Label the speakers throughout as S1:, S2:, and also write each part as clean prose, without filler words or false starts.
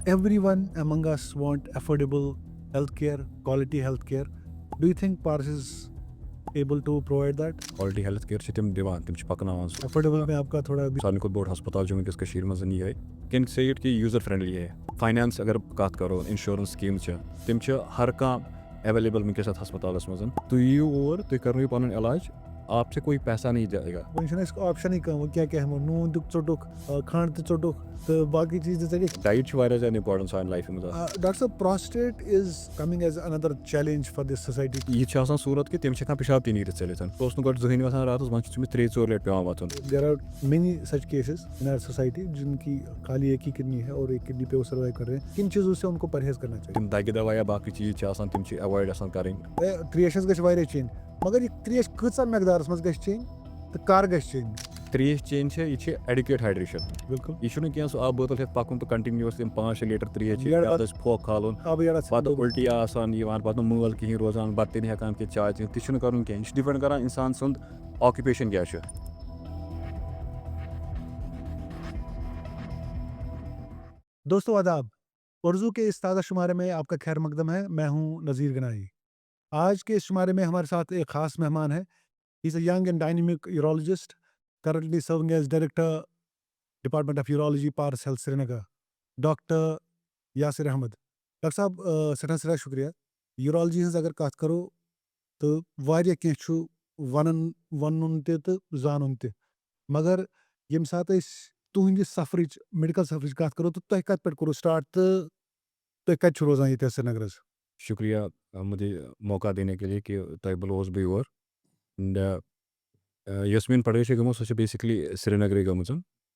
S1: everyone among us want affordable healthcare, quality healthcare. Do you think Pars is able to provide that?
S2: Quality health care से तम दिवान तम पकनावान सो
S1: Affordable में आपका थोड़ा भी
S2: सारे को बोर्ड अस्पताल जो वस मज ये कैन से कि यूज़र फ्रेंडली है फाइनेंस अगर कत करो इंश्योरेंस स्कीम तम हर कह अवेलेबल वनकस अस्पताल मज तुम यू और तुम करो पन इलाज आपसे कोई पैसा नहीं जाएगा
S1: वह ऑप्शन ही कम वो क्या क्या हम नून तुक चोटुक खांड तो चोटुक तो बाकी चीज़ चलिए
S2: डाइट ज़्यादा इंपॉर्टेंट सान लाइफ मज
S1: डॉक्टर साहब prostate is coming as another challenge for this society.
S2: यह सूरत कि तम पेशाब तह नीर चलित गो जहन वसान रात वो 3-4 लट पे वाचन
S1: There are many such cases in our society जिनकी खाली एक ही किडनी है और एक किडनी पे वो सर्वाइव कर रहे हैं. किन चीज़ों से उनको परहेज करना चाहिए?
S2: तम दगि दवा या बाकी चीज तम अवॉइड कर
S1: त्रेशस गछ वारिया चेंज मगर ये त्रेश कचा मकदारस मज गछ चेंज तो कर गछ चेंज.
S2: त्रेश चेन यह एडिक्वेट हाइड्रेशन
S1: बिल्कुल
S2: यह क्या सो आब बोतल हेत पकुन तो कंटिन्यूस 5-6 लीटर त्रेश
S1: यार,
S2: फोक खालन
S1: अब यार
S2: पत उल्टी पत मूल कहीं रोजान बत हेकान कि चाय तह कर कह डिपेंड कर इंसान सुंद ऑक्यूपेशन क्या
S1: दोस्तों आदाब. उर्दू के इस ताज़ा शुमारे में आपका खैर मकदम है. मैं हूँ नज़ीर गनाई. आज के इस शुमारे में हमारे साथ एक ख़ास मेहमान है. He is a young and dynamic urologist currently serving as director department of urology Paras Health Srinagar, doctor Yasir Ahmad. Doctor साहब सठा शुक्रिया. यूरोलॉजी हज अगर कत करो तो वारिया कह वन तो जान तह मगर यम सात तुहद सफर मेडिकल सफर कत करो तो तुह कत पे करो स्टार्ट तो तुह कत रोजान ये श्रीनगर?
S2: शुक्रिया मुझे मौका देने के लिए कि तय बुलोस भी और यस मीन पढ़ाई गम सो बेसिकली श्रीनगर गमज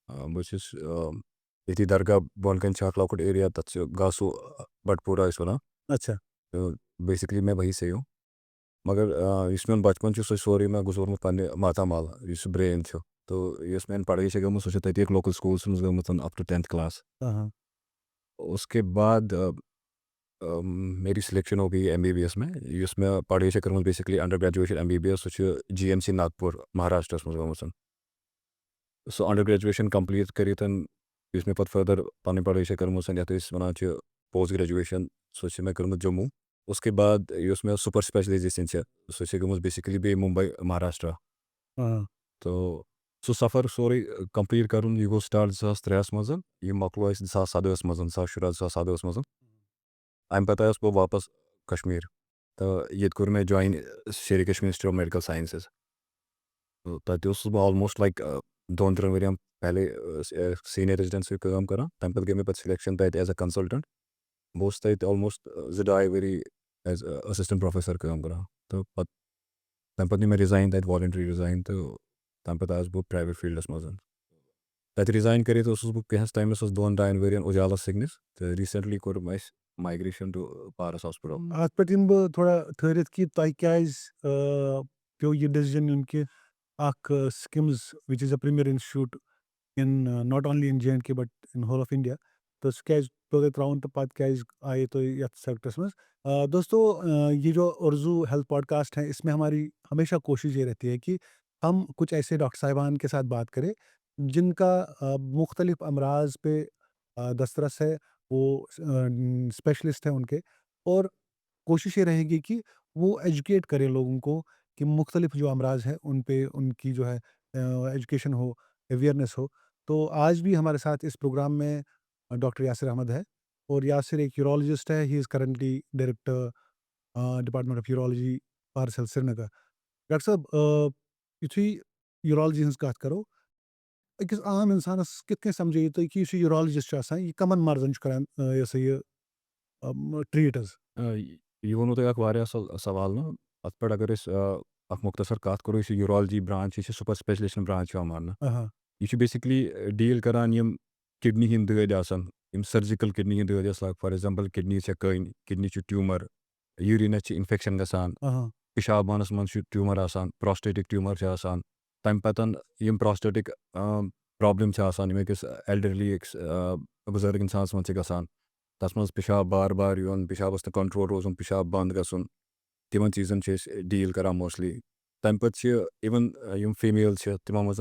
S2: बहुत ये दरगाह बोन कन लकुट एरिया तथ गासू बटपूरा वन
S1: अच्छा.
S2: तो बेसिकली मैं वही से हूँ मगर इस मेन बचपन सो सोरी मैं गुजरमुत पे मातामाल इस ब्रेन तो इस मेन पढ़ाई गम सो तक लोकल स्कूल गमत अप टू 10th क्लास.
S1: हाँ.
S2: उसके बाद मेरी सिलेक्शन हो गई MBBS में इसमें पढ़ाई कर basically under graduation MBBS GMC Nagpur Maharashtra मज गमन सो अंडर ग्रेजुएशन कंप्लीट कर इसमें पत फर्दर पन पढ़ाई कर्म ये वन पोस्ट ग्रेजुएशन सो मैं कर्म जम्मू. उसके बाद मे सुपर स्पेशलाइजेशन सो गम बेसिकली बे मुंबई महाराष्ट्र.
S1: हाँ.
S2: तो सो सफ़र सोरे कंप्लीट कर यह गो स्टार्ट 2003 मज यह मकलो 2017 मज 2017 मज अम पे बह वापस कश्मीर तो ये कोर मैं ज्वाइन शेर Kashmir institute of medical sciences. तो तत बह ऑलमोस्ट लाइक 2-3 वरियन पहले सीनियर रेजिडेंसी काम कर तम पे गई मे सिलेक्शन तत एज अ कंसल्टेंट बहुत तत ऑलमोस्ट 2-2.5 वरी एज असिस्टेंट प्रोफेसर काम कर तो तम पे मैं रिजाइन तत वॉलंटरी रिजाइन तो तम पे आस बह प्राइवेट फील्डस मज तत रिजाइन कर बह कस टाइमस 2-2 वरियन उजाला सिगनिस तो रिसेंटली कोर माइग्रेशन टू पारस हॉस्पिटल.
S1: अत पे बह थोड़ा ठहरित कि तह क्या पे यह डिसीजन नुन कि SKIMS which is a premier institute in not only in J&K but in whole of India तो क्या पे त्राउन तो पत क्या आए तो ये सेक्टर्स में. दोस्तों ये जो उर्दू हेल्थ पॉडकास्ट है इसमें हमारी हमेशा कोशिश ये रहती है कि हम कुछ ऐसे डॉक्टर साहिबान के साथ बात करें जिनका मुख्तलिफ अमराज पे दस्तरस है. वो स्पेशलिस्ट हैं उनके और कोशिश ये रहेगी कि वो एजुकेट करें लोगों को कि मुख्तलिफ जो अमराज हैं उन पे उनकी जो है एजुकेशन हो, अवेयरनेस हो. तो आज भी हमारे साथ इस प्रोग्राम में डॉक्टर यासिर अहमद है और यासिर एक यूरोलॉजिस्ट है. He is currently director department of urology Paras Health Srinagar. Doctor साहब युथुई यूरोलॉजी हंस कत करो अकिस आम इंसानस कित कन समझे तो कि यूरोलॉजिस्ट यह कमन मर्जन कर ये ट्रीट हज.
S2: यह वो तुम असल सवाल न अत पे अगर मुख्तसर कत करो यूरोलॉजी ब्रांच यह सुपर स्पेशलिस्ट ब्रांच मानना यह बेसिकली डील करान यम किडनी हंद दद यम सर्जिकल किडनी हंद दद फॉर एग्जांपल किडनी कन किडनी ट्यूमर यूरिनस इन्फेक्शन गसान पेशाबानस मन ट्यूमर आसान प्रोस्टेटिक ट्यूमर आसान तम पतन यम प्रोस्टेटिक प्रॉब्लम अकिस एल्डरली बुजुर्ग इंसान मन गसान तस मज पेशाब बार बार योन पेशाबस न कंट्रोल रोजन पेशाब बंद गसन तिमन चीज़न डील करान मोस्टली. तम पे इवन यम फीमेल तिमो मज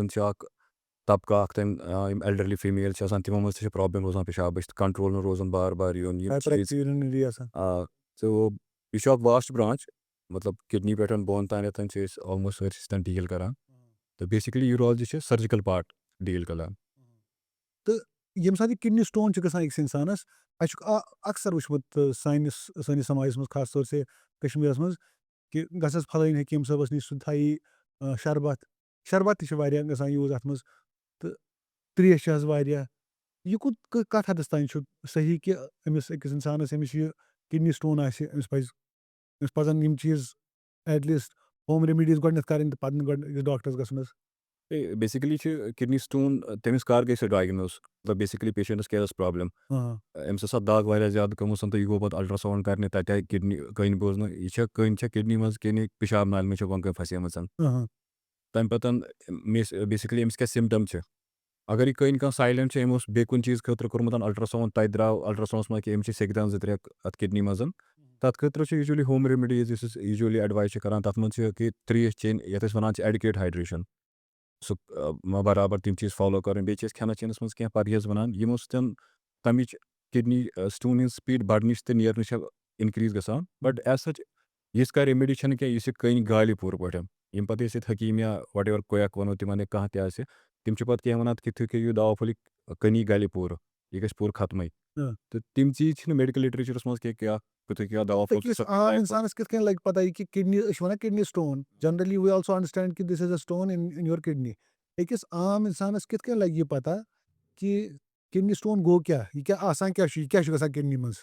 S2: طبقہٕ اَکھ یِم ایلڈرلی فیٖمیل چھِ آسان تِمو منٛز تہِ چھِ پرٛابلِم روزان پیشابٕچ تہٕ کنٹرول نہٕ روزان بار بار یُن یِم
S1: ہایپر
S2: چیٖز
S1: ایکٹیوٗرِنری آسان.
S2: تہٕ یہِ چھُ اکھ واسٹ برانچ مطلب کِڈنی پٮ۪ٹھ بۄن تانٮ۪تھ چھِ أسۍ آلموسٹ سٲرسٕے سۭتۍ ڈیٖل کران تہٕ بیسِکلی یوٗرالجی چھِ سٔرجِکَل پارٹ ڈیٖل کران.
S1: تہٕ ییٚمہِ ساتہٕ یہِ کِڈنی سٹون چھُ گژھان أکِس اِنسانَس اَسہِ چھُکھ اکثر وٕچھمُت سٲنِس سماجَس منٛز خاص طور سے کشمیٖرَس منٛز کہِ گژھٮ۪س پھلٲنۍ حکیٖم صٲبَس نِش سُہ تھایی شربت تہِ چھِ واریاہ گژھان یوٗز اَتھ منٛز تہٕ ترٛیش چھِ حظ واریاہ. یہِ کَتھ حدس تانۍ چھُ صحیح کہِ أمِس أکِس اِنسانَس ییٚمِس یہِ کِڈنی سٹون آسہِ أمِس پَزَن یِم چیٖز ایٹ لیٖسٹ ہوم ریمِڈیٖز گۄڈنٮ۪تھ کَرٕنۍ تہٕ پَتہٕ گۄڈٕ أکِس ڈاکٹرَس گژھُن حظ.
S2: بیسِکلی چھِ کِڈنی سٹون تٔمِس کر گٔے سۄ ڈایگنوز مطلب بیسِکلی پیشنٹس کیٛاہ ٲس پرٛابلِم أمِس ٲس دگ واریاہ زیادٕ گٔمٕژ تہٕ یہِ گوٚو پَتہٕ الٹرٛاساوُنٛڈ کَرنہِ تَتہِ آیہِ کِڈنی کٔنۍ بوزنہٕ یہِ چھےٚ کٔنۍ چھےٚ کِڈنی منٛز کِنہٕ پِشاب نالہِ منٛز چھےٚ بۄنہٕ کَنہِ پھسیمٕژ. تَمہِ پَتہٕ بیسِکلی أمِس کیٛاہ سِمٹَم چھِ اگر یہِ کٔنۍ کانٛہہ سایلٮ۪نٛٹ چھِ أمۍ اوس بیٚیہِ کُنہِ چیٖز خٲطرٕ کوٚرمُت الٹرٛاساوُنٛڈ تَتہِ درٛاو الٹرٛاساوُنٛڈَس منٛز کہِ أمِس چھِ سیٚکہِ دان 2-3 اَتھ کِڈنی منٛز تَتھ خٲطرٕ چھِ یوٗجؤلی ہوم ریمِڈیٖز یُس أسۍ یوٗجؤلی ایڈوایز چھِ کَران تَتھ منٛز چھِ کہِ ترٛیش چیٚنۍ یَتھ أسۍ وَنان چھِ ایڈِکیٹ ہایڈرٛیشَن سُہ برابر تِم چیٖز فالو کَرٕنۍ بیٚیہِ چھِ أسۍ کھٮ۪نَس چٮ۪نَس منٛز کینٛہہ پرہیز وَنان یِمو سۭتۍ تَمِچ کِڈنی سٹون ہِنٛز سپیٖڈ بَڑنٕچ تہٕ نیرنٕچ چھےٚ اِنکریٖز گژھان بَٹ ایز سَچ یِژھ کانٛہہ ریمِڈی چھَنہٕ کینٛہہ یُس یہِ کٔنۍ گالہِ پوٗرٕ پٲٹھۍ ییٚمہِ پَتہٕ أسۍ ییٚتہِ حکیٖم یا وَٹ اٮ۪ور کویک وَنو تِمَن یا کانٛہہ تہِ آسہِ تِم چھِ پَتہٕ کینٛہہ وَنان کہِ تُہۍ کھیٚیِو دوا پھوٚلہِ کٔنی گَلہِ پوٗرٕ یہِ گژھِ پوٗرٕ ختمٕے تہٕ تِم چیٖز چھِنہٕ میڈِکل لِٹریچرَس منٛز کینٛہہ تُہۍ کھیٚیِو دوا پھوٚل
S1: أکِس عام اِنسانَس کِتھ کٔنۍ لَگہِ پَتہ یہِ کہِ کِڈنی أسۍ چھِ وَنان kidney stone generally we also understand کہِ this is a stone in your kidney أکِس عام اِنسانَس کِتھ کٔنۍ لَگہِ یہِ پَتہ کہِ کِڈنی سٹون گوٚو کیٛاہ یہِ کیٛاہ آسان کیٛاہ چھُ یہِ کیٛاہ چھُ گژھان کِڈنی منٛز.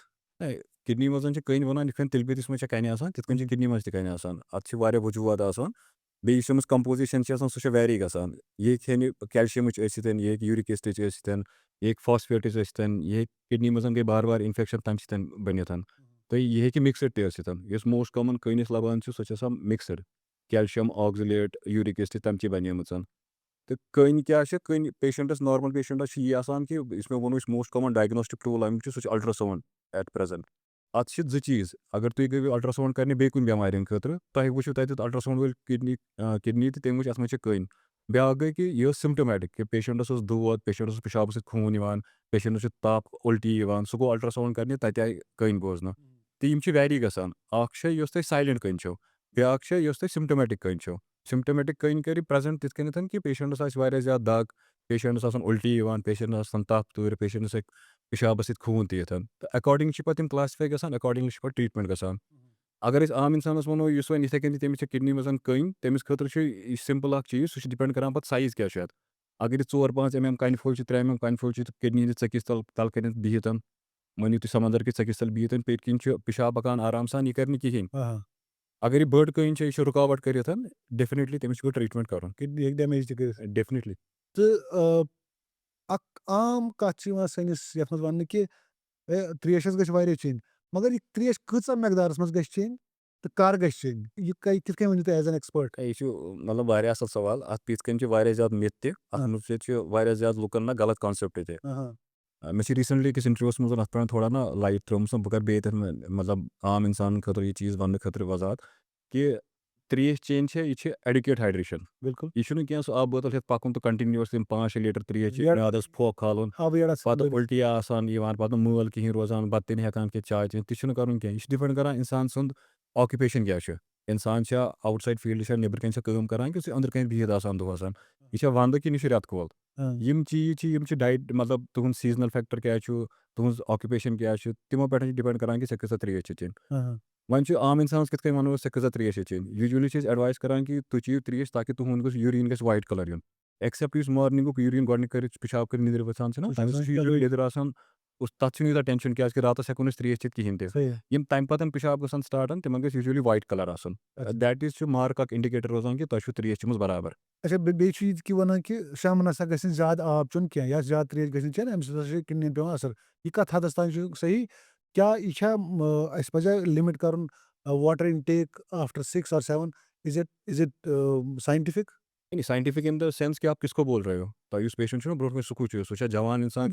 S2: کِڈنی منٛز چھِ کٔنۍ وَنان یِتھ کٔنۍ تِلہٕ پٮ۪تِس منٛز چھےٚ کَنہِ آسان تِتھ کٔنۍ چھِ کِڈنی منٛز تہِ کَنہِ آسان اَتھ چھِ واریاہ وجوٗہات آسان بیٚیہِ یُس أمِس کَمپوزِشَن چھِ آسان سُہ چھِ ویری گژھان یہِ ہیٚکہِ ہٮ۪نہِ کیلشِیَمٕچ ٲسِتھ یہِ ہیٚکہِ یوٗرِک ایسِڈٕچ ٲسِتھ یہِ ہیٚکہِ فاسفیٹٕچ ٲسِتھ یہِ ہیٚکہِ کِڈنی منٛز گٔے بار بار اِنفٮ۪کشَن تَمہِ سۭتۍ بٔنِتھ تہٕ یہِ ہیٚکہِ مِکسٕڈ تہِ ٲسِتھ یُس موسٹ کامَن کٔنۍ أسۍ لَبان چھِ سۄ چھِ آسان مِکسٕڈ کیلشِیَم آکزِلیٹ یوٗرِک ایسِڈ تَمچی بَنیمٕژ تہٕ کٔنۍ کیٛاہ چھِ کٔنۍ پیشَنٹَس نارمَل پیشَنٹَس چھِ یہِ آسان کہِ یُس مےٚ ووٚنوُ یُس موسٹ کامَن ڈایگنوسٹِک ٹوٗل اَمیُک چھُ سُہ چھُ الٹرٛاساوُنٛڈ ایٹ پرٛٮ۪زَنٹ اَتھ چھِ 2 چیٖز اگر تُہۍ گٔیِو الٹرٛاساوُنٛڈ کَرنہِ بیٚیہِ کُنہِ بٮ۪مارِ ہِنٛدۍ خٲطرٕ تۄہہِ وٕچھِو تَتٮ۪تھ الٹرٛاساوُنٛڈ وٲلۍ کِڈنی تہٕ تٔمۍ وٕچھ اَتھ منٛز چھِ کٔنۍ بیٛاکھ گٔے کہِ یہِ ٲس سِمٹَمیٹِک کہِ پیشَنٹَس اوس دود پیشَنٹَس اوس پِشابہٕ سۭتۍ خوٗن یِوان پیشَنٹَس چھُ تَپھ اُلٹی یِوان سُہ گوٚو الٹرٛاساوُنٛڈ کَرنہِ تَتہِ آیہِ کٔنۍ بوزنہٕ تہٕ یِم چھِ ویری گژھان اَکھ چھےٚ یۄس تۄہہِ سایلٮ۪نٛٹ کٔنۍ چھو بیٛاکھ چھےٚ یۄس تۄہہِ سِمٹَمیٹِک کٔنۍ چھو سِمٹَمیٹِک کٔنۍ کَرِ پرٛٮ۪زَنٹ تِتھ کٔنٮ۪تھ کہِ پیشَنٹَس آسہِ واریاہ زیادٕ دگ پیشَنٹَس آسان اُلٹی یِوان پیشَنٹَس آسان تَپھ تۭرِ پیشَنٹَس ہیٚکہِ پِشابَس سۭتۍ خوٗن تہِ یِتھ تہٕ اٮ۪کاڈِنٛگ چھِ پَتہٕ یِم کٕلاسِفاے گژھان اٮ۪کاڈِنٛگلی چھِ پَتہٕ ٹرٛیٖٹمٮ۪نٛٹ گژھان اگر أسۍ عام اِنسانَس وَنو یُس وۄنۍ یِتھَے کٔنۍ تٔمِس چھِ کِڈنی منٛز کٔنۍ تٔمِس خٲطرٕ چھُ یہِ سِمپٕل اَکھ چیٖز سُہ چھُ ڈِپٮ۪نٛڈ کَران پَتہٕ سایز کیٛاہ چھُ اَتھ اگر یہِ 4-5 mm کَنہِ پھوٚل چھِ 3 mm کَنہِ پھوٚل چھِ کِڈنی ہِنٛدِس ژٔکِس تَل کٔنٮ۪تھ بِہِتھ مٲنِو تُہۍ سَمنٛدر کِس ژٔکِس تَل بِہِتھ پٔتۍ کِنۍ چھُ پِشاب پَکان آرام سان یہِ کَرِ نہٕ کِہیٖنۍ اگر یہِ بٔڑ کٔنۍ چھےٚ یہِ چھِ رُکاوَٹ کٔرِتھ ڈٮ۪فِنِٹلی تٔمِس چھُ گۄڈٕ ٹرٛیٖٹمٮ۪نٛٹ کَرُن
S1: کِڈنی ہیٚکہِ ڈیمیج تہِ کٔرِتھ
S2: ڈٮ۪فِنِٹلی
S1: تہٕ اَکھ عام کَتھ چھِ یِوان سٲنِس یَتھ منٛز وَننہٕ کہِ ترٛیش حظ گژھِ واریاہ چیٚنۍ مگر یہِ ترٛیش کۭژاہ مٮ۪قدارَس منٛز گژھِ چیٚنۍ تہٕ کَر گژھِ چیٚنۍ یہِ کِتھ کٔنۍ ؤنِو تُہۍ ایز این ایٚکسپٲٹ.
S2: یہِ چھُ مطلب واریاہ اَصٕل سوال اَتھ یِتھ کٔنۍ چھِ واریاہ زیادٕ مِتھ تہِ اَتھ مُتعلِق چھِ واریاہ زیادٕ لُکَن غلط کانسیپٹ تہِ مےٚ چھِ ریٖسنٛٹلی أکِس اِنٹَروِوَس منٛز اَتھ پٮ۪ٹھ تھوڑا لایٹ ترٛٲومٕژ بہٕ کَرٕ بیٚیہِ ییٚتٮ۪ن مطلب عام اِنسانَن خٲطرٕ یہِ چیٖز وَننہٕ خٲطرٕ وضاحت کہِ ترٛیش چیٚنۍ چھےٚ یہِ چھِ ایڈِکیٹ ہایڈرٛیشَن
S1: بِلکُل
S2: یہِ چھُنہٕ کینٛہہ سُہ آبہٕ بٲتَل ہٮ۪تھ پَکُن تہٕ کَنٹِنیوٗوَس 5-6 لیٖٹر ترٛیش چیٚنۍ میادَس پھۄکھ کھالُن پَتہٕ اُلٹی آسان یِوان پَتہٕ نہٕ مٲل کِہیٖنۍ روزان بَتہٕ تہِ نہٕ ہٮ۪کان کھٮ۪تھ چاے چیٚنۍ تہِ چھُنہٕ کَرُن کینٛہہ یہِ چھُ ڈِپٮ۪نٛڈ کَران اِنسان سُنٛد آکِپیشَن کیٛاہ چھُ اِنسان چھا آوُٹ سایڈ فیٖلڈٕ چھا نیٚبرٕ کَنۍ چھا کٲم کَران کہِ سُہ أنٛدرٕ کَنۍ بِہِتھ آسان دۄہَس یہِ چھا وَنٛدٕ کِنہٕ یہِ چھُ رٮ۪تہٕ کول یِم چیٖز چھِ یِم چھِ ڈایٹ مطلب تُہُنٛد سیٖزنَل فیکٹر کیٛاہ چھُ تُہٕنٛز آکِپیشَن کیٛاہ چھُ تِمو پٮ۪ٹھ چھِ ڈِپٮ۪نٛڈ کَران کہِ ژےٚ کۭژاہ ترٛیش چھِ چیٚنۍ وۄنۍ چھُ عام اِنسانَس کِتھ کٔنۍ وَنو أسۍ ژےٚ کۭژاہ ترٛیش چھِ چیٚنۍ یوٗجؤلی چھِ أسۍ ایڈوایس کَران کہِ تُہۍ چیٚیِو ترٛیش تاکہِ تُہُنٛد گوٚژھ یوٗریٖن گژھِ وایِٹ کَلَر یُن ایٚکسٮ۪پٹ یُس مارنِنٛگُک یوٗریٖن گۄڈنِچ کٔرِتھ پِشاب کٔرِتھ نِدٕرِ ؤژھان چھِنہ تَمہِ سۭتۍ چھُ یوٗجؤلی لیٚدٕر آسان تَتھ چھُنہٕ یوٗتاہ ٹٮ۪نشَن کیٛازِکہِ راتَس ہٮ۪کو نہٕ أسۍ ترٛیش چٮ۪تھ کِہیٖنۍ تہِ یِم تَمہِ پَتہٕ پِشاب گژھان سٹاٹ تِمَن گژھِ یوٗجؤلی وایِٹ کَلَر آسُن دیٹ اِز چھُ مارٕک اَکھ اِنڈِکیٹَر روزان کہِ تۄہہِ چھُو ترٛیش چٔمٕژ برابر.
S1: اچھا بیٚیہِ چھُ یہِ تہِ کہِ وَنان کہِ شامَن ہسا گژھِ نہٕ زیادٕ آب چیوٚن کینٛہہ یا زیادٕ ترٛیش گژھِ نہٕ چیٚنۍ اَمہِ سۭتۍ ہسا چھِ کِڈنِیَن پٮ۪وان اَثر یہِ کَتھ حدس تانۍ چھُ صحیح کیٛاہ یہِ چھا اَسہِ پَزیا لِمِٹ کَرُن water intake after 6 or 7 is it scientific
S2: scientific in the سینس کہِ آپ کِس کو بول رہے ہو تۄہہِ یُس پیشَنٹ چھُنہ برونٛٹھ کَنۍ سُہ چھُ سُہ چھا جوان اِنسان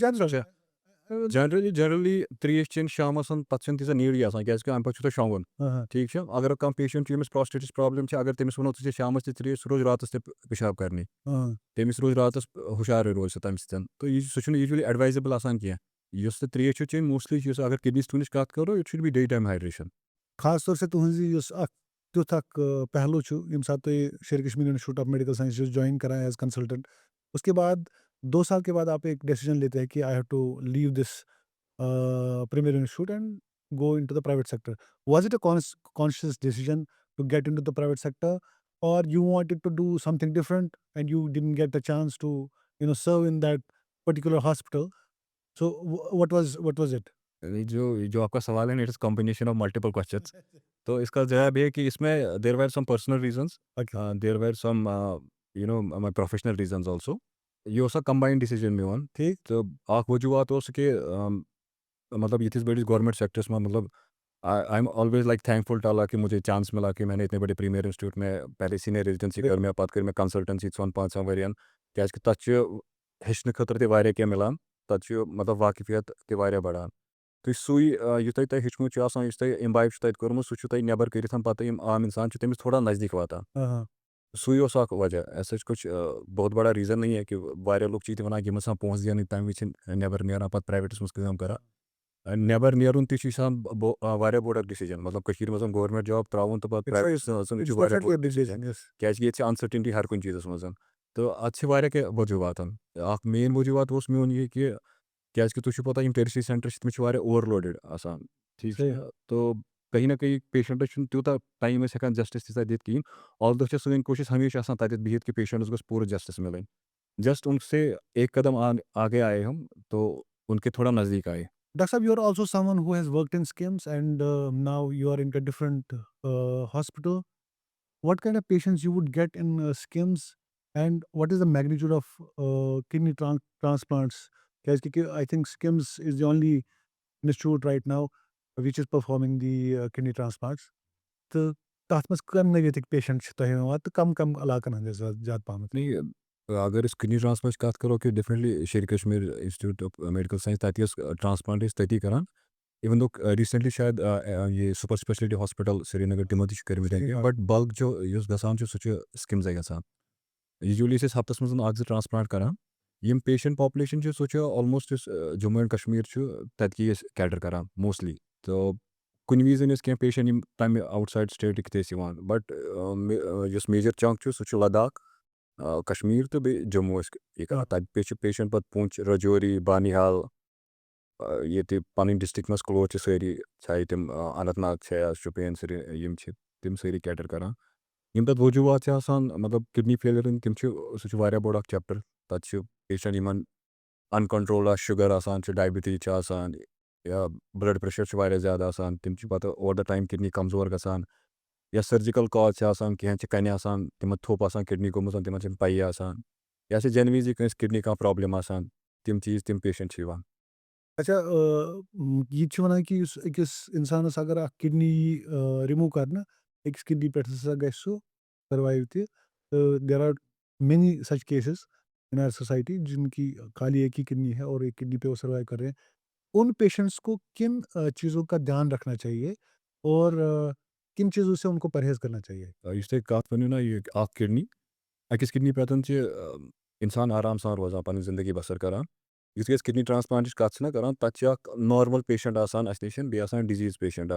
S2: जनरली त्रेश चेन शामस पत् तीजा नीड क्या अम पे शोंगुन
S1: हाँ,
S2: ठीक है अगर कम पेशेंट यमिस प्रोस्टेटिस प्रॉब्लम अगर तमिस वो शामस त्रेश सह रोज रात पेशाब करनी
S1: हाँ,
S2: तमिस रोज रात हुशार रोज तम सत तो सह यूजली एडवाइजेबल कह त्रेश चेन मोस्टली अगर किडनी स्टोन कत करो it should be day time hydration
S1: खास तौर से तुहंजी युस अख त्युथ अख पहलू छु यम साथ तुई शेर Kashmir institute of medical science join करा एज कंसल्टेंट उसके बाद 2 साल के बाद आप एक डिसीजन लेते हैं कि I have to leave this premier institute and go into the private sector. Was it a conscious decision to get into the private sector, or you wanted to do something different and you didn't get the chance to, serve in that particular hospital? So what was it?
S2: ये जो आपका सवाल है it is combination of multiple questions तो इसका जवाब ये है कि इसमें there were some personal reasons
S1: Okay.
S2: There were some my professional reasons also ये ओसा कंबाइंड डिसीजन में वन
S1: ठीक
S2: तो आख वजूहत ओस कि मतलब यथिस बड़िस गवर्नमेंट सेक्टर्स में मतलब I am always like thankful to Allah कि मुझे चांस मिला कि मैंने इतने बड़े प्रीमियर इंस्टीट्यूट में पहले सीनियर रेजिडेंसी
S1: Great.
S2: कर मैं पत कर मैं कंसल्टेंसी 5 वरियन क्या तत हेचन खतर तह मिलान तत मतलब वाकिफियत तह बढ़ान तो सू यह तुम हेचमुत तुम इम्बाइब तक कोर्मुत सह तुम नबर कर पत आम इंसान तमिस थोड़ा नज़दीक वातान
S1: हाँ
S2: सू वजह ऐसा कुछ बहुत बड़ा रीज़न नहीं है कि वारिया लोग वन यम पोस दिन तम वि नबर नीरान पत प्राइवेटस मज कम करा नबर नीरुन तह बोड़ डिसीजन मतलब मज गवर्नमेंट जॉब त्राउन तो पत
S1: it's,
S2: private
S1: it's
S2: बोड़
S1: definitely a
S2: decision
S1: decision. Yes.
S2: क्या ये अनसर्टिनटी हर कुछ चीज़ मज तो अत वजूहत मेन वजूहत मोन ये कि क्या तुझे पता टेरिटरी सेंटर तम ओवरलोडेड आसान ठीक
S1: सही
S2: है तो कहीं ना कहीं पेशेंटस तूत टाइम हेकान जस्टिस तीसा दित कहीं ऑल्दो सन कोशिश हमेशा तक बिहित कि पेशेंटस गोस पूरा जस्टिस मिलन जस्ट उनसे एक कदम आगे आए हम तो उनके थोड़ा नज़दीक आए
S1: Dr. Saab, you're also someone who has worked in skims and now you are into a different hospital. What kind of patients you would get in skims and what is the magnitude of kidney transplants? Because I think skims is the only institute right now which is performing the kidney transplants. तो तथ मज कम नवैतिक patient तुम तो कम कम इलाकन हंद ज्यादा पहमत
S2: नहीं अगर इस किडनी ट्रांसप्लांट कत करो कि definitely Sher Kashmir institute of medical science तथी ट्रांसप्लांट तथी करान इवन दो रिसेंटली शायद ये सुपर स्पेशलिटी हॉस्पिटल श्रीनगर तिमो
S1: सही
S2: कर
S1: बात
S2: बट बल्क जो गसान सह स्किम्स गसान यूजली हफ्तस मज अ ट्रांसप्लांट करान यम पेशेंट पॉपुलेशन सह ऑलमोस्ट जम्मू एंड कश्मीर तत्की कैटर करान मोस्टली तो कुन विजन क्या पेशेंट तम outside state but major chunk सह लद्दाख कश्मीर तो बे जम्मू
S1: हाँ,
S2: तत पे पेशेंट पत पुंछ रजौरी बानिहाल ये पन डिस्ट्रिक्ट मज क्लोज सारी चाहे तम अनंतनाग या शुपियन तम सारी कैटर करान यम तत वजूहत मतलब किडनी फेलियर तम सह बोड़ चैप्टर तत patient in uncontrolled sugar diabetes या ब्लड प्रेशर ज़्यादा तम पत ओवर द टाइम किडनी कमजोर गसान या सर्जिकल कॉज कह कन तिम थोप किडनी गोमुत तिम पई या जन विज किडनी कह प्रॉब्लम तिम चीज़ तिम पेशेंट
S1: अच्छा ये वन कि अकिस इंसानस अगर किडनी रिमूव करना अकिस किडनी पे गु survive there are many such cases in our society जिनकी खाली एक ही किडनी है और एक किडनी पे वो सर्वाइव कर रहे हैं उन पेशेंट्स को किन चीज़ों का ध्यान रखना चाहिए और किन चीज़ों से उनको परहेज करना चाहिए?
S2: इस कत वो ना ये किडनी अकिस किडनी पे इंसान आराम सान रोजान पन जिंदगी बसर करान युथ किडनी ट्रांसप्लांट कत करान तत नॉर्मल पेशेंट नश बे डिजीज पेशेंट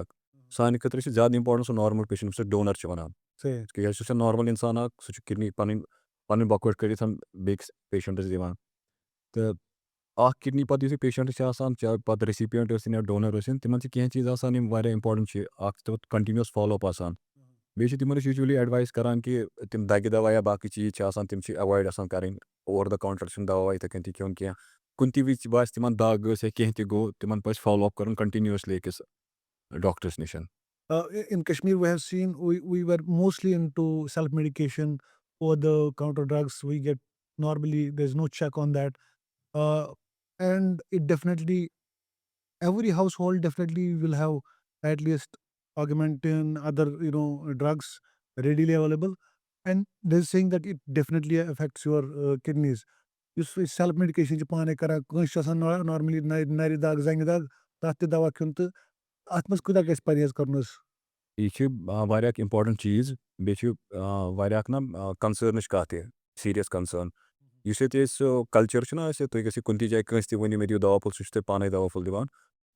S2: सान खतर ज़्यादा important normal patient donor one
S1: सही
S2: क्या नॉर्मल इंसान सह किडनी पन बकवट कर बेस पेशेंटस दिवान तो किडनी पत पेशेंट पत रेसिपियंट या डोनर तिम कह चीज़ इंपॉर्टेंट कंटिन्यूस फॉलो अप बे तिमन यूजली एडवाइस करान कि तिम दगि दवा या बाकी चीज़ तिम अवॉइड करें ओवर द काउंटर दवा इथे कन खेन कह कुन विज बास तिमन दाग या कह गो तिमन पज फॉलो अप कर कंटिन्यूसली अकिस डॉक्टर्स निश
S1: In Kashmir, we have seen we were mostly into self medication or the counter drugs. We get normally there's no check on that, uh, and it definitely every household definitely will have at least augmentin other drugs readily available, and they're saying that it definitely affects your kidneys. یُس أسۍ self medication چھِ پانَے کَران کٲنٛسہِ چھُ آسان normally نَرِ دَگ زَنٛگہِ دَگ تَتھ تہِ دَوا کھیوٚن تہٕ اَتھ منٛز کوٗتاہ گژھِ پرہیز کَرُن حظ؟
S2: یہِ چھِ واریاہ اکھ اِمپاٹَنٛٹ چیٖز بیٚیہِ چھِ واریاہ اکھ کَنسٲرنٕچ کَتھ یہِ سیٖریَس کَنسٲرٕن یُس ییٚتہِ أسۍ سُہ کَلچَر چھُنہ اَسہِ تُہۍ گٔژھِو کُنہِ تہِ جایہِ کٲنٛسہِ تہِ ؤنِو مےٚ دِیِو دَوا پھوٚل سُہ چھُ تۄہہِ پانَے دَوا پھوٚل دِوان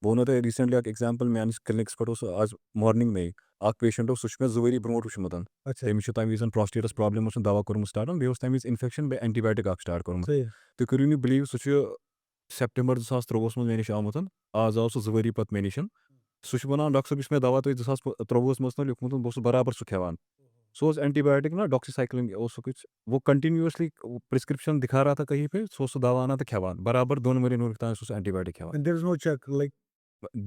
S2: بہٕ وَنو تۄہہِ ریٖسٮ۪نٛٹلی اکھ اٮ۪گزامپٕل میٛٲنِس کِلنِکَس پٮ۪ٹھ اوس آز مارنِنٛگ مے اکھ پیشَنٹ اوس سُہ چھُ مےٚ 2 ؤری برونٛٹھ وٕچھمُت
S1: اچھا
S2: تٔمِس چھُ تَمہِ وِزِ پرٛاسٹیٹَس پرٛابلِم اوس دَوا کوٚرمُت سٹاٹ بیٚیہِ اوس تَمہِ وِزِ اِنفٮ۪کشَن بیٚیہِ اٮ۪نٹی بَیوٹِک اکھ سٹاٹ کوٚرمُت
S1: صحیح
S2: تُہۍ کٔرِو نہٕ بِلیٖو سُہ چھُ سٮ۪پٹمبر 2023 منٛز مےٚ نِش آمُت آز آو سُہ 2 ؤری پَتہٕ مےٚ نِش سُہ چھُ وَنان ڈاکٹر صٲب یُس مےٚ دَوا تۄہہِ 2023 منٛز لیوٗکھمُت بہٕ اوسُس بَرابر سُہ کھٮ۪وان سُہ اوس اٮ۪نٹی بَیوٹِک نا ڈاکسیٖسایکلِن اوس سُہ کچھ وہ کنٹِنیوٗسلی پرٛسکرٛپشَن دِکھا رہا تھا کہیں پہ سُہ اوس سُہ دَوا اَنان تہٕ کھٮ۪وان برابر 2 ؤرۍیَن تام اوس سُہ اٮ۪نٹی بَیوٹِک کھٮ۪وان
S1: and there is no check like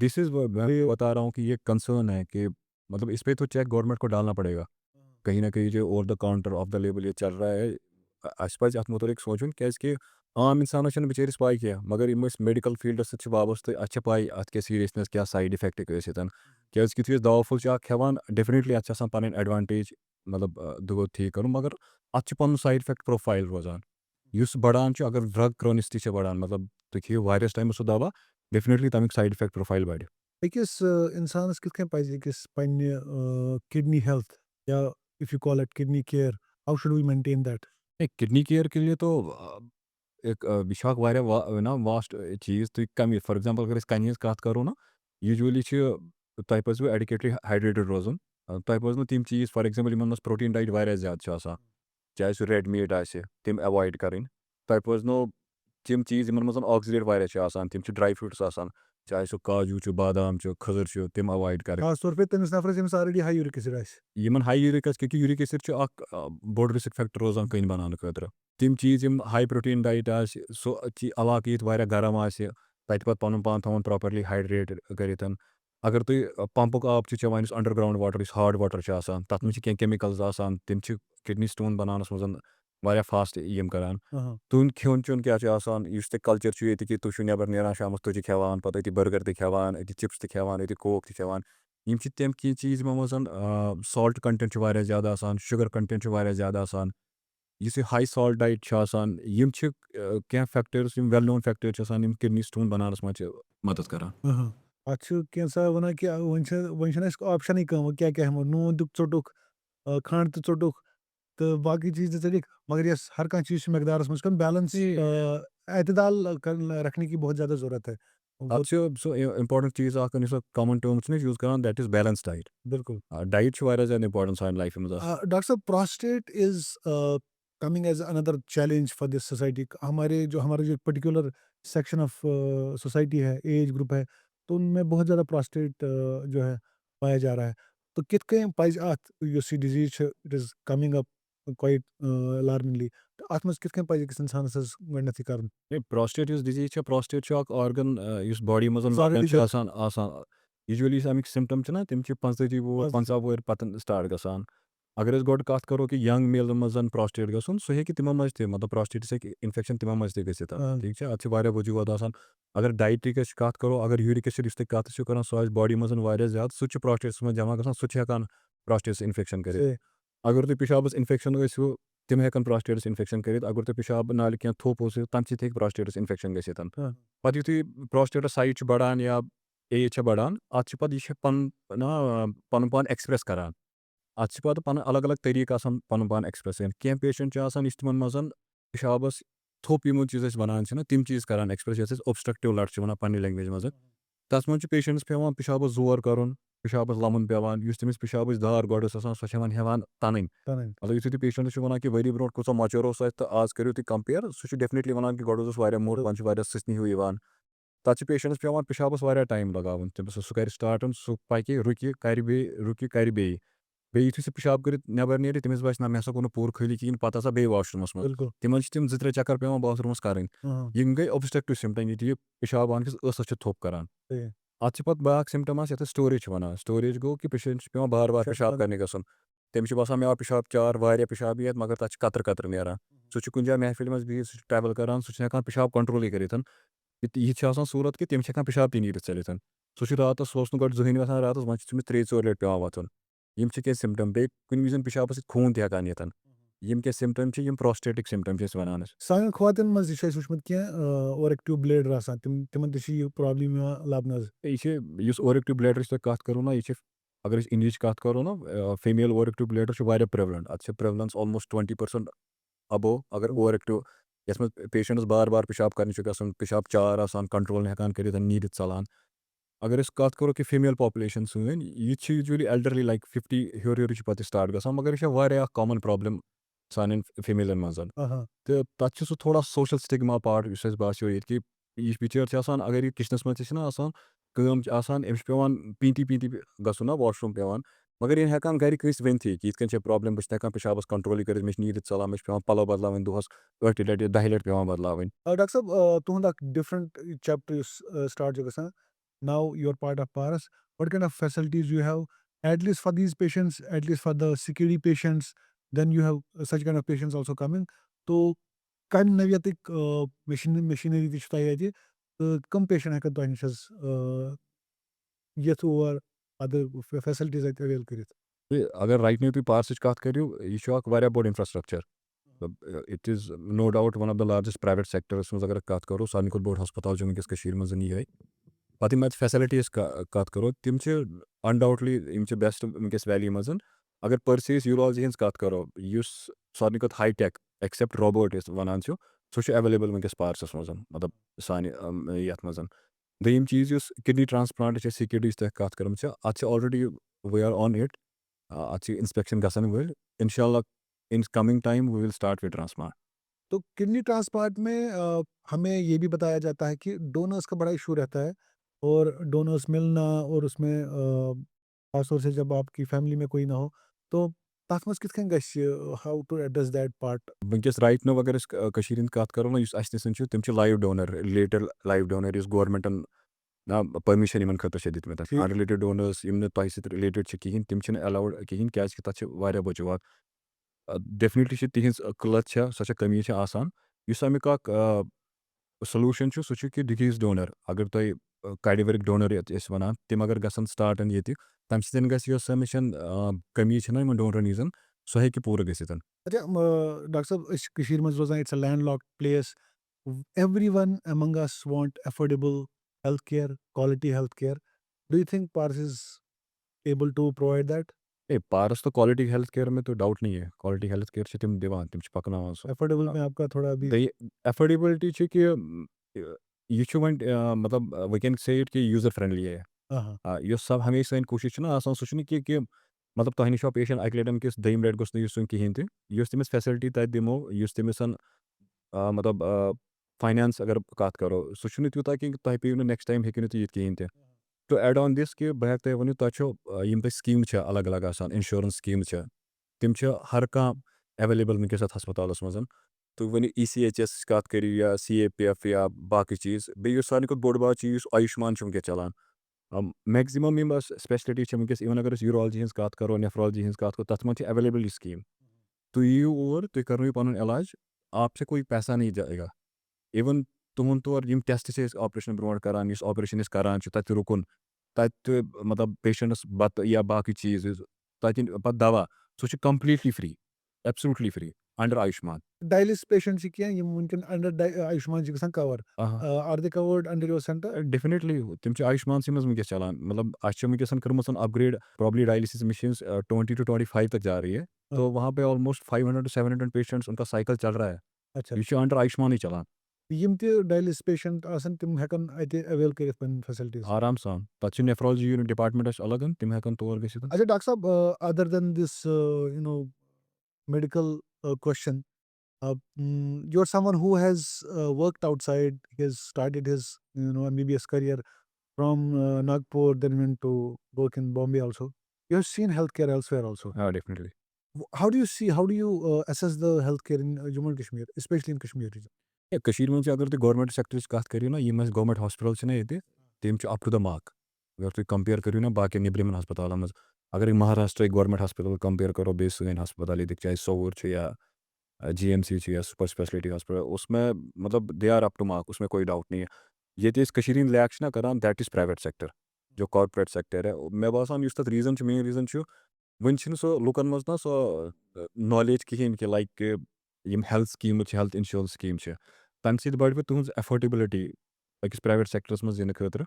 S2: this is मैं बता रहा हूँ कि ये कंसर्न है कि मतलब इस पे तो चेक गवर्नमेंट को डालना पड़ेगा कहीं ना कहीं जो over the counter of the label ये चल रहा है अस पज अत मुतलिक सोचुन क्या आम इंसान बिचारिस पाई क्या मगर यम मेडिकल फील्डस सत वाबस्त अत पाई अत क्या सीरियसनेस क्या साइड इफेक्ट क्या यु दवा फुल खेवान डेफिनेटली अत पन एडवांटेज मतलब दुगो ठीक कर मगर अत पन साइड इफेक्ट प्रोफाइल रोजान युस बढ़ान अगर ड्रग क्रॉनिसिटी बढ़ान मतलब तुम खेव वारियस टाइम सह दवा डेफिनेटली तमिक साइड इफेक्ट प्रोफाइल बढ़
S1: أکِس اِنسانَس کِتھ کٔنۍ پَزِ أکِس پنٛنہِ کِڈنی ہیلتھ یا if you call it kidney care how should we maintain that?
S2: Kidney care के लिए तो एक विशाख वारिया ना वास्ट चीज़ तो कम फॉर एग्जांपल अगर कन्या हज कत करो ना यूजुअली तह पज एडिकेटली हाइड्रेटेड रोजन तह पज तम चीज़ for example in protein diet वारिया ज़्यादा चाहे सह रेड मीट तम एवॉइड करें तह पज तम चीज़ इन मज ऑक्सीडेट वारिया तम ड्राई फ्रूट्स चाहे सह काजू बादाम खजर तम एवॉइड करें
S1: خاص طور پے تٔمِس نفرَس ییٚمِس آلریڈی ہاے یوٗرِک ایسِڈ آسہِ
S2: یمن ہاے یوٗرِک ایسِڈ کیونکہ یوٗرِک ایسِڈ بوٚڑ رِسک فیکٹر روزان کٔنۍ بناونہٕ خٲطرٕ تِم چیٖز یِم ہاے پروٹیٖن ڈایٹ سُہ علاقہٕ ییٚتہِ واریاہ گرم تَتہِ پَتہٕ پَنُن پان تھاوُن پراپرلی ہایڈریٹ کٔرِتھ اگر تُہۍ پمپُک آب چھُ چٮ۪وان یُس انڈر گراوُنڈ واٹر یُس ہاڈ واٹر چھُ آسان تَتھ منٛز چھِ کینٛہہ کیمِکلز آسان تِم چھِ کِڈنی سٹون بناونَس منٛز واریاہ فاسٹ یِم کران تُہُنٛد کھیوٚن چیوٚن کیاہ چھُ آسان یُس تۄہہِ کلچر چھُ ییٚتہِ کہِ تُہۍ چھِو نٮ۪بر نیران شامَس تُجہِ کھٮ۪وان پَتہٕ أتی بٔرگر تہِ کھٮ۪وان أتی چِپٕس تہِ کھٮ۪وان أتی کوک تہِ کھٮ۪وان یِم چھِ تِم کینٛہہ چیٖز یِمو منٛز سالٹ کنٹینٹ چھُ واریاہ زیادٕ آسان شُگر کنٹینٹ چھُ واریاہ زیادٕ آسان یُس یہِ ہاے سالٹ ڈایٹ چھُ آسان یِم چھِ کینٛہہ فیکٹٲرٕس یِم ویل نون فیکٹٲرٕس چھِ آسان یِم کِڈنی سٹون بناونَس منٛز چھِ مدد کران
S1: اَتھ چھُ کینٛژھا وَنان کہِ وۄنۍ چھَنہٕ اَسہِ آپشَنٕے کانٛہہ وۄنۍ کیٛاہ ہٮ۪مو نوٗن تہِ ژوٚٹُکھ کھنٛڈ تہِ ژوٚٹُکھ تہٕ باقٕے چیٖز تہِ ژٔٹِکھ مگر یۄس ہر کانٛہہ چیٖز چھُ مٮ۪قدارَس منٛز کَرُن بیلَنس اعتدال رکھنے کی بہت زیادہ ضوٚرتھ ہے
S2: اَتھ چھُ سُہ اِمپاٹنٹ چیٖز اکھ یُس کامن ٹٲرٕم چھِنہ أسۍ یوٗز کران دیٹ اِز بیلَنس ڈایٹ
S1: بِلکُل
S2: ڈایٹ چھُ واریاہ زیادٕ اِمپاٹنٹ سانہِ لایفہِ منٛز
S1: ڈاکٹر صاحب prostate is coming as another challenge for this society ہمارا جو پرٹیکولر سیکشن آف سوسائٹی ہے ایج گروپ ہے تو ان میں بہت زیادہ پراسٹیٹ جو ہے پایا جا رہا ہے تو کِتھ کٔنۍ پَزِ اَتھ یُس یہِ ڈِزیٖز چھِ اِٹ از کمنگ اپ کویٹ لارمنلی تہٕ اَتھ منٛز کِتھ کٔنۍ پَزِ أکِس اِنسانَس حظ گۄڈنٮ۪تھٕے کَرُن
S2: پراسٹیٹ یُس ڈِزیٖز چھِ پراسٹیٹ چھُ اکھ آرگن یُس باڈی منٛز چھُ آسان یوٗجؤلی یُس اَمِکۍ سِمٹم چھِنہ تِم چھِ 45 وُہُر 50 وُہٕرۍ پَتہٕ سٹاٹ گژھان اگر أسۍ گۄڈٕ کَتھ کَرو کہِ ینٛگ میلن منٛز زَن پراسٹیٹ گژھُن سُہ ہیٚکہِ تِمن منٛز تہِ مطلب پراسٹیٹس ہیٚکہِ اِنفیکشن تِمن منٛز تہِ گٔژھِتھ ٹھیٖک چھا اَتھ چھِ واریاہ وجوٗہات آسان اگر ڈایٹٕچ کَتھ کَرو اگر یوٗرِک ایسِڈ یُس تُہۍ کَتھ چھِو کران سُہ آسہِ باڈی منٛز واریاہ زیادٕ سُہ تہِ چھُ پراسٹیٹس منٛز جمع گژھان سُہ تہِ چھُ ہٮ۪کان پراسٹیٹس انفیکشن کٔرِتھ اگر تُہۍ پِشابس انفیکشن ٲسِو تِم ہٮ۪کن پراسٹیٹس انفیکشن کٔرِتھ اگر تۄہہِ پِشاب نالہِ کینٛہہ تھوٚپ اوسوٕ تَمہِ سۭتۍ ہیٚکہِ پراسٹیٹس انفیکشن گٔژھِتھ پتہٕ یُتھُے پراسٹیٹس سایز چھُ بڑان یا ایج چھےٚ بڑان اَتھ چھِ پتہٕ یہِ چھِ پنُن پان ایکسپریس کران اَتھ چھِ پتہٕ پنُن الگ الگ طٔریٖقہٕ آسان پنُن پان ایکسپریس کران کینٛہہ پیشنٹ چھِ آسان یُس تِمن منٛز پِشابس تھوٚپ یِمن چیٖز أسۍ وَنان چھِنہ تِم چیٖز کران ایکسپریس یَتھ أسۍ اوبسٹرکٹِو لٹ چھِ وَنان پننہِ لینگویج منٛز تتھ منٛز چھُ پیشنٹس پیٚوان پِشابس زور کرُن پِشابس لمُن پیٚوان یُس تٔمِس پِشابٕچ دار گۄڈٕ ٲس آسان سۄ چھِ ہٮ۪وان تَنٕنۍ مطلب یُتھُے تُہۍ پیشنٹس چھِو وَنان کہِ ؤری برونٛٹھ کۭژاہ مۄچر اوس اَتہِ تہٕ آز کٔرِو تُہۍ کمپیر سُہ چھُ ڈیفنِٹلی وَنان کہِ گۄڈٕ اوس واریاہ موٚٹ وۄنۍ چھُ واریاہ سٕژنہِ ہیوٗ یِوان تَتھ چھِ پیشنٹس پیٚوان پِشابس واریاہ ٹایم لگاوُن تٔمِس سُہ کرِ سٹاٹ سُہ پَکہِ رُکہِ کرِ بیٚیہِ یُتھُے سُہ پِشاب کٔرِتھ نٮ۪بر نیرِ تٔمِس باسہِ نہ مےٚ ہسا گوٚو نہٕ پوٗرٕ خٲلی کِہیٖنۍ پتہٕ ہسا بیٚیہِ واشروٗمس منٛز تِمن چھِ تِم 2-3 چکر پیٚوان باتھروٗمس کرٕنۍ یِم گٔے اوبسٹرکٹِو سِمٹم ییٚتہِ یہِ پِشاب آنکِس ٲسس چھِ تھوٚپ کران اَتھ چھِ پتہٕ بیٛاکھ سِمٹم یَتھ أسۍ سٹوریج چھِ وَنان سٹوریج گوٚو کہِ پیشنٹس چھُ پیٚوان بار بار پِشاب کرنہِ گژھُن تٔمِس چھُ باسان مےٚ آو پِشاب چار واریاہ پِشاب یِیَتھ مگر تَتھ چھِ قطرٕ قطرٕ نیران سُہ چھُ کُنہِ جایہِ محفِلہِ منٛز بِہِتھ سُہ چھُ ٹرٛیوٕل کران سُہ چھُنہٕ ہٮ۪کان پِشاب کنٹرولٕے کٔرِتھ یہِ چھِ آسان صوٗرت کہِ تٔمِس چھِ ہٮ۪کان پِشاب تہِ نیٖرِتھ ژٔلِتھ سُہ چھُ راتس سُہ اوس نہٕ گۄڈٕ زٕہٕنۍ وۄتھان وۄنۍ چھُ تٔمِس 3-4 لٹہِ پیٚوان وۄتھُن یِم چھِ کینٛہہ سِمٹم بیٚیہِ کُنہِ وِزِ پِشابس سۭتۍ خوٗن تہِ ہٮ۪کان یِتھ यिम के सिम्टम छ यिम प्रोस्टेटिक सिम्टम छ वनान अस
S1: सानन ख्वातिन मज ति छ अस वुचमुत कینٛہہ ओरेक्टिव ब्लेडर आसान तिमन ति छ यह प्रॉब्लम यिवान लबनह हज।
S2: यह छ युस ओरेक्टिव ब्लैडर तक कत करो ना यह छ अगर अस इंडिया कत करो ना फीमेल ओरेक्टिव ब्लैडर छ वारिया प्रेवलेंट अत छ प्रेवलेंस ऑलमोस्ट 20% अबो अगर ओरेक्टिव यस मज पेशेंट्स बार बार पेशाब करने गसन पेशाब चार आसान कंट्रोल हेकान करित नींद चलान अगर अस कत करो कि फीमेल पॉपुलेशन सन यह यूजुअली एल्डरली लाइक 50 हर हर पे स्टार्ट गसान मगर यह वारिया कॉमन प्रॉब्लम सान फीमेलन मज
S1: हाँ
S2: तो तत सह थोड़ा सोशल स्टिग्मा पार्ट इस बासियो ये कि यह बिचार अगर यह किचनस मज कम अमिस पेवान पीती पीती गसुन ना वॉशरूम पेवान मगर यह हेकान घर कस वनथी कि यह प्रॉब्लम बस हेकान पेशाबस कंट्रोल कर मे नींद चलान मे पेवान पलो बदलावन दोहस 8 लटि 10 लटि पेवान बदलावन
S1: डॉक्टर साहब तुहंद अख डिफरेंट चैप्टर स्टार्ट गसान now your part of Paras what kind of facilities you have at least for these patients, at least for the CKD patients, then you have such kind of patients also coming. तो कम नवियतिक machinery ति तह ये कम patient हेकन तह निश यथ और other facilities avail कर
S2: अगर राइट नो तुम पार्स कत करो यह वारिया बोड़ infrastructure it is no doubt one of the largest private sectors मज अगर कत करो सारे खुद बोड़ हस्पताल वनकस मज ये पे मे फैसिलिटीज कत करो तिम अनडाउटली बेस्ट वनकस वैली मज अगर परसेस यूरोलॉजी हज कत करो सारे खुद हाई टेक एक्सेप्ट रोबोट वनान सह एवेलेबल वनकस पार्सस मज मतलब सान ये मज दोम चीज किडनी ट्रांसप्लांट CKD तह कत कर अत already we are on it अत इंस्पेक्शन गसन वो इंशाल्लाह in coming time we will start with transplant
S1: तो किडनी ट्रांसप्लांट में हमें ये भी बताया जाता है कि डोनर्स का बड़ा इशू रहता है और डोनर्स मिलना और उसमें खासतौर से जब आपकी फैमिली में कोई ना हो तो तथ मज कित how to address that part
S2: वनकस राइट नो अगर कत करो ना अस नश तम live donor related live donor गवर्नमेंटन ना परमिशन इन खतर दित
S1: ठीक
S2: अनरिलेटेड डोनर्स यम तह रिलेटेड कहें तम अलाउड कहें क्या तथ बचवात डेफिनेटली तिहज किल्लत सह कमी आसान अमुक सलूशन सह कि डिजीज डोनर अगर तुम कैडिवरिक डोनर वन तम अगर गसन स्टार्टन ये तम सह कमी डोनरन इन सह हे पूरा गसित
S1: अच्छा डॉक्टर साहब कशीर मज रोजान it's a land locked place everyone among us want affordable healthcare, quality healthcare. Do you think Pars is able to provide that?
S2: ए पारस तो क्वालिटी हेल्थ केयर में तो डाउट नहीं है क्वालिटी हेल्थ केयर तम दिवान तम पकनावान सह
S1: Affordable में आपका थोड़ा अभी
S2: एफोर्डेबिलिटी कि यह वन मतलब वी कैन से इट कि यूजर फ्रेंडली है
S1: हाँ
S2: सब हमेशा सन कोशिश आसान सह कि मतलब तह निश पेशेंट अक लटन किस दम लट गोस नुन कहें तमिस फैसिलिटी तत दिमो तमिस मतलब फाइनेंस अगर कत करो सह तूता कि तह पे नेक्स्ट टाइम हेकि तुम कहें तो एड ऑन दिस कि बह तुम वन तुम स्कीम अलग अलग आसान इंश्योरेंस स्कीम तम हर कह एवेलेबल वनकस हस्पताल मज तुम वन ECHS कत करो या CAPF या बाकी चीज़ बे सारे खुद बोड़ बार चीज़ आयुष्मान वनकस चलान मैक्सिमम यम स्पेशलिटी वनकस इवन अगर यूरोलॉजी हज कत करो नेफ्रोलॉजी हज कत करो तथ मज एवेलेबल स्कीम तुम यू और तुम करो पुन इलाज आपसे कोई पैसा नहीं जाएगा इवन तुहद तौर यम टेस्ट ऑपरेशन ब्रोट करान ऑपरेशन करान तत रुकन तत मतलब पेशेंटस बत या बाकी चीज़ तत पत दवा सह completely free absolutely free under Ayushman
S1: dialysis patient क्या यम वुनकन अंडर आयुष्मान गसान cover are they covered under your centre
S2: definitely तम आयुष्मान मज वनकस चलान मतलब वनकस कर्म upgrade probably dialysis machine 20 to 25 तक जा रही है तो वहाँ पे ऑलमोस्ट 500 to 700 पेशेंट्स उनका साइकिल चल रहा है
S1: अच्छा
S2: यह अंडर आयुष्मान ही चलान
S1: यम ते डायलिसिस पेशेंट आसन तिम हेकन अते अवेल करित पन फैसिलिटीज
S2: आराम सान तत नेफ्रोलॉजी यूनिट डिपार्टमेंट अलग तम हेकन तौर गसित
S1: अच्छा डॉक्टर साहब other than this medical question. You're someone who has worked outside. He has started his MBBS career from Nagpur, then went to work in Bombay also. You have seen healthcare elsewhere also.
S2: Definitely
S1: How do you see? How do you assess the healthcare in Jammu and Kashmir, especially in Kashmir region?
S2: मज अगर तुम government sector कत करो ना यम government hospital ये तम up to the mark अगर तुम कंपेयर करो ना बाकी निब्रम हस्पताल मज अगर महाराष्ट्र गवर्नमेंट हस्पताल कंपेयर करो बे सन हस्पताल ये चाहे सोवर या GMC या सुपर स्पेशलिटी हॉस्पिटल उसमें मतलब they are up to mark उसमें कोई डाउट नहीं है ये कशीर लैक ना करान दैट इज़ प्राइवेट सेक्टर जो कॉर्पोरेट सेक्टर है मे बासान तथ रीजन मेन रीजन वुन छिन सो लुकन मज ना सो नॉलेज कहें कि लाइक यम health scheme health insurance scheme तम सत बढ़ तुज एफोर्डेबिलिटी अकिस प्राइवेट सेक्टरस मज इन खतर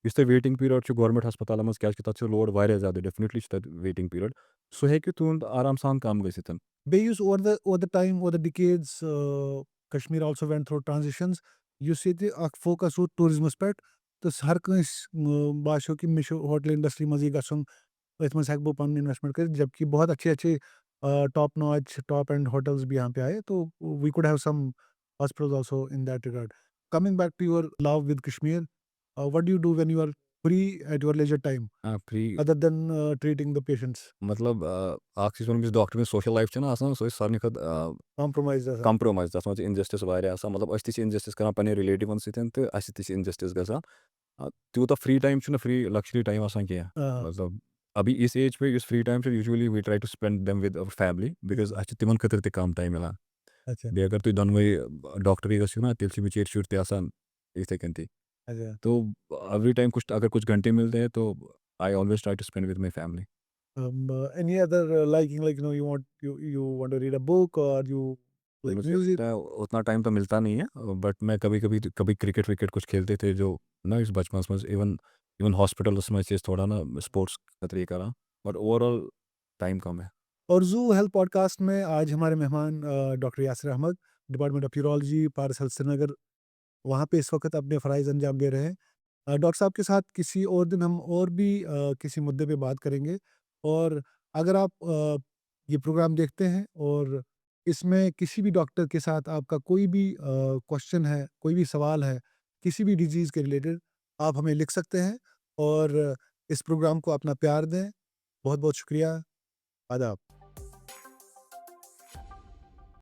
S2: इस वेटिंग पीरियड गवर्नमेंट हस्पताल मज क्या तथ लोड वारिया ज़्यादा डेफिनेटली तथ वेटिंग पीरियड सो हेकि तुंद आराम सान कम गसित
S1: They use over the time, over the decades, Kashmir also went through transitions. You see the focus root tourism aspect. तो हर कहीं बाशो कि मिशो होटल इंडस्ट्री मजी गसुन इस में हेकबो पन इन्वेस्टमेंट कर जबकि बहुत अच्छे अच्छे top notch top end hotels भी यहाँ पे आए तो we could have some hospitals also in that regard coming back to your love with Kashmir what do you do when you are free at your leisure time
S2: free
S1: other than treating the patients
S2: मतलब चीज वो doctor में social life ना सो सारे खुद
S1: compromise
S2: compromise तथ मज injustice मतलब इनजस्टिस कर पे रिलेटिवन सत इनजस्टिस ग तूत free time free luxury time कह मतलब अभी इस एज पे इस free time usually we try to spend them with our family because तिमन खतर त कम टाइम मिलान
S1: अच्छा
S2: बे अगर तुम दोनवे डॉक्टर गो ना तेल बिचार शुर तथे कन
S1: अच्छा
S2: तो एवरी टाइम कुछ अगर कुछ घंटे मिलते हैं तो I always try to spend with my family
S1: any other liking like you want to read a book or you like
S2: मुझे
S1: music
S2: उतना टाइम तो मिलता नहीं है बट मैं कभी कभी कभी क्रिकेट विकेट कुछ खेलते थे जो ना इस बचपन में इवन इवन हॉस्पिटल में थोड़ा ना स्पोर्ट्स का तरीका रहा बट ओवरऑल टाइम कम है
S1: और जू हेल्थ पॉडकास्ट में आज हमारे मेहमान doctor Yasir Ahmad department of urology Paras Health Srinagar वहाँ पे इस वक्त अपने फ़राइज़ अंजाम दे रहे हैं डॉक्टर साहब के साथ किसी और दिन हम और भी किसी मुद्दे पे बात करेंगे और अगर आप ये प्रोग्राम देखते हैं और इसमें किसी भी डॉक्टर के साथ आपका कोई भी क्वेश्चन है कोई भी सवाल है किसी भी डिजीज़ के रिलेटेड आप हमें लिख सकते हैं और इस प्रोग्राम को अपना प्यार दें बहुत बहुत शुक्रिया आदाब